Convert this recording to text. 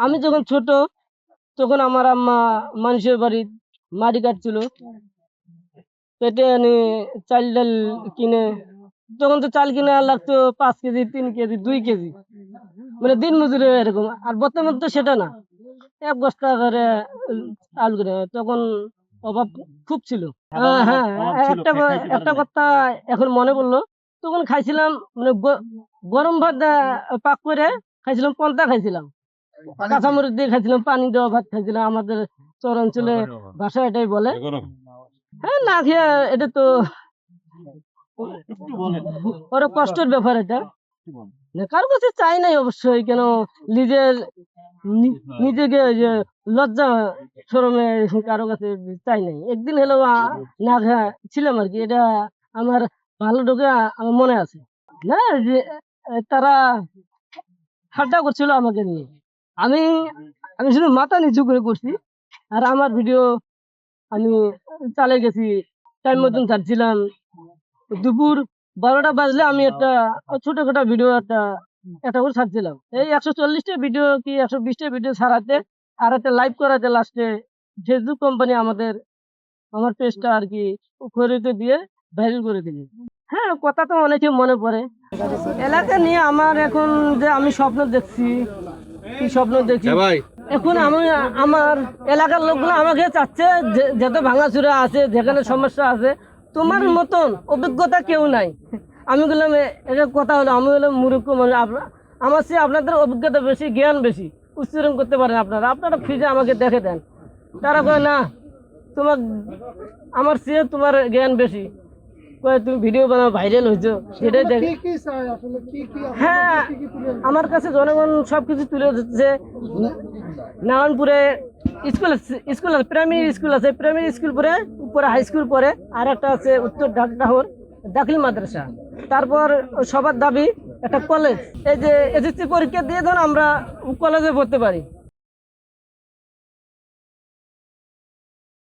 আমি যখন ছোট তখন আমার আম্মা মানুষের বাড়ি মাটি কাটছিল, পেটে আনি চাল ডাল কিনে। তখন তো চাল কিনে লাগতো 5 কেজি, 3 কেজি, 2 কেজি, মানে দিন মজুরি এরকম। আর বর্তমান তো সেটা না, 1 বস্তা করে চাল কিনে। তখন অভাব খুব ছিল। হ্যাঁ হ্যাঁ, একটা কথা এখন মনে পড়লো। তখন খাইছিলাম মানে গরম ভাত পাক করে খাইছিলাম, পলতা খাইছিলাম, কাঁচামরিচ দিয়ে খাইছিলাম, পানি দেওয়া ভাত খাইছিলাম। আমাদের চরাঞ্চলে ভাষা এটাই বলে। হ্যাঁ, না খেয়ে এটা তো বড় কষ্টের ব্যাপার। এটা কারো কাছে চাই নাই অবশ্যই, কেন নিজের নিজেকে যে লজ্জা শরমে কারো কাছে চাই নাই। একদিন হলেও না খেয়ে ছিলাম আর কি, এটা আমার ভালো ঢোকে আমার মনে আছে। না যে তারা ঠাট্টা করছিল আমাকে নিয়ে, আমি আমি শুধু মাথা নিচু করে করছি। আর আমার ভিডিও আমি চালিয়ে গেছি, টাইম মতন ছাড়ছিলাম। দুপুর 12টা বাজলে আমি একটা ছোটখাটো ভিডিও একটা করে ছাড়ছিলাম। এই 140টা ভিডিও কি 120টা ভিডিও ছাড়াতে আর একটা লাইভ করাতে লাস্টে ফেসবুক কোম্পানি আমার পেজটা আর কি খরিদে দিয়ে ভাইরাল করে দিল। হ্যাঁ, কথা তো অনেকে মনে পড়ে এলাকা নিয়ে। আমার এখন যে আমি স্বপ্ন দেখছি, কি স্বপ্ন দেখি এখন আমি, আমার এলাকার লোকগুলো আমাকে চাচ্ছে যত ভাঙাচুরা আছে, যেখানে সমস্যা আছে, তোমার মতন অভিজ্ঞতা কেউ নাই। আমি বললাম এটা কথা হলো, আমি বললাম মূর্খ মানুষ, আমার চেয়ে আপনাদের অভিজ্ঞতা বেশি, জ্ঞান বেশি, উচ্চারণ করতে পারেন আপনারা ফ্রিজে আমাকে দেখে দেন। তারা কয় না, তোমার আমার চেয়ে তোমার জ্ঞান বেশি। কয় তুমি ভিডিও বানাও, ভাইরাল হয়েছো, সেটাই দেখ। হ্যাঁ, আমার কাছে জনগণ সবকিছু তুলে ধরছে। নারায়ণপুরে স্কুল আছে, প্রাইমারি স্কুল আছে, প্রাইমারি স্কুল পরে উপরে হাই স্কুল পরে, আর একটা আছে উত্তর ঢাকডাহর দাখিল মাদ্রাসা। তারপর সবার দাবি একটা কলেজ, এই যে এসএসসি পরীক্ষা দিয়ে ধর আমরা কলেজে পড়তে পারি।